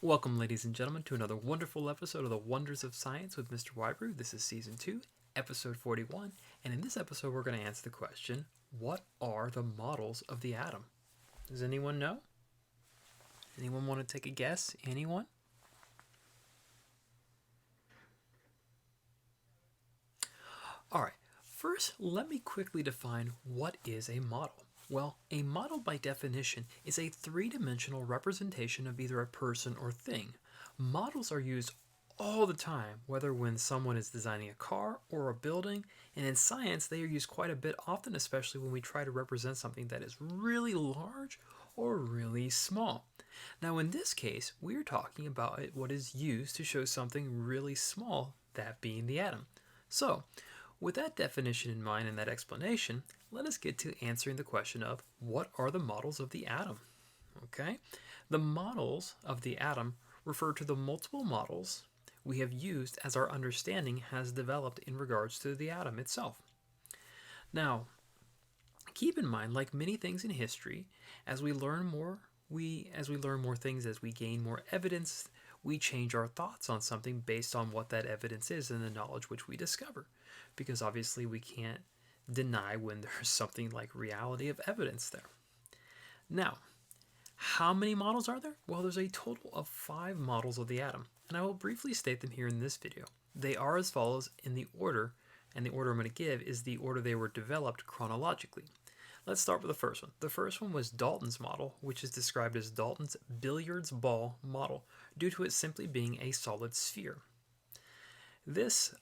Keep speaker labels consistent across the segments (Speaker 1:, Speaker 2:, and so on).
Speaker 1: Welcome, ladies and gentlemen, to another wonderful episode of the Wonders of Science with Mr. Whybrew. This is Season 2, Episode 41, and in this episode we're going to answer the question, what are the models of the atom? Does anyone know? Anyone want to take a guess? Anyone? Alright, first let me quickly define what is a model. Well, a model by definition is a three-dimensional representation of either a person or thing. Models are used all the time, whether when someone is designing a car or a building, and in science they are used quite a bit often, especially when we try to represent something that is really large or really small. Now in this case, we're talking about what is used to show something really small, that being the atom. So, with that definition in mind and that explanation, let us get to answering the question of what are the models of the atom? Okay, the models of the atom refer to the multiple models we have used as our understanding has developed in regards to the atom itself. Now, keep in mind, like many things in history, as we learn more things, as we gain more evidence, we change our thoughts on something based on what that evidence is and the knowledge which we discover. Because obviously we can't deny when there's something like reality of evidence there. Now, how many models are there? Well, there's a total of 5 models of the atom, and I will briefly state them here in this video. They are as follows in the order, and the order I'm going to give is the order they were developed chronologically. Let's start with the first one. The first one was Dalton's model, which is described as Dalton's billiards ball model, due to it simply being a solid sphere. This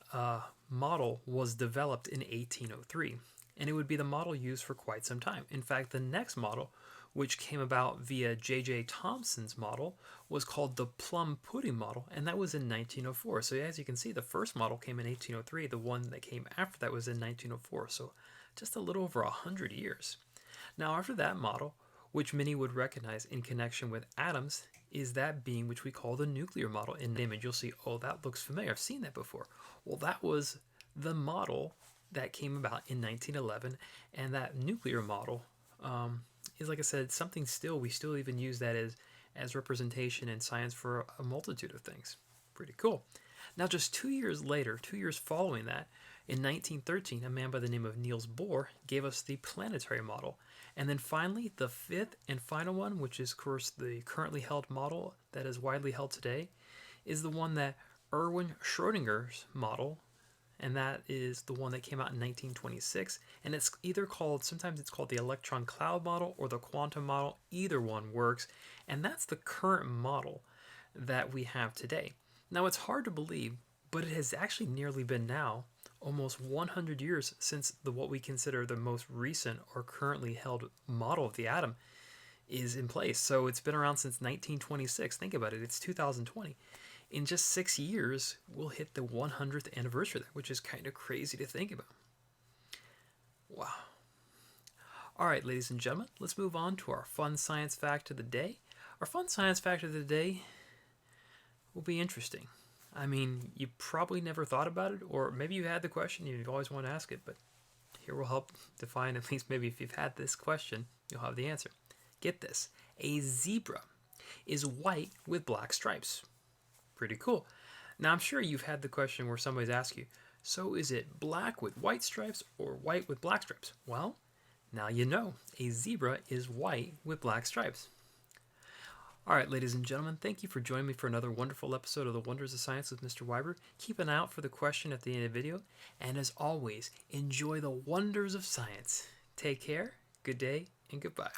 Speaker 1: model was developed in 1803, and it would be the model used for quite some time. In fact, the next model, which came about via J.J. Thomson's model, was called the plum pudding model, and that was in 1904. So as you can see, the first model came in 1803. The one that came after that was in 1904, so just a little over 100 years. Now, after that model, which many would recognize in connection with atoms, is that being which we call the nuclear model. In the image, you'll see, oh, that looks familiar. I've seen that before. Well, that was the model that came about in 1911, and that nuclear model is, like I said, something we still even use that as representation in science for a multitude of things. Pretty cool. Now, just 2 years later, 2 years following that, in 1913, a man by the name of Niels Bohr gave us the planetary model. And then finally, the fifth and final one, which is, of course, the currently held model that is widely held today, is the one that Erwin Schrödinger's model, and that is the one that came out in 1926. And it's either called, sometimes it's called the electron cloud model or the quantum model. Either one works. And that's the current model that we have today. Now, it's hard to believe, but it has actually nearly been now almost 100 years since what we consider the most recent or currently held model of the atom is in place. So it's been around since 1926. Think about it, it's 2020. In just 6 years, we'll hit the 100th anniversary of that, which is kind of crazy to think about. Wow. All right, ladies and gentlemen, let's move on to our fun science fact of the day. Our fun science fact of the day will be interesting. I mean, you probably never thought about it, or maybe you had the question, you've always wanted to ask it, but here we'll help define, at least maybe if you've had this question, you'll have the answer. Get this, a zebra is white with black stripes. Pretty cool. Now, I'm sure you've had the question where somebody's asked you, so is it black with white stripes or white with black stripes? Well, now you know, a zebra is white with black stripes. All right, ladies and gentlemen, thank you for joining me for another wonderful episode of the Wonders of Science with Mr. Whybrew. Keep an eye out for the question at the end of the video. And as always, enjoy the wonders of science. Take care, good day, and goodbye.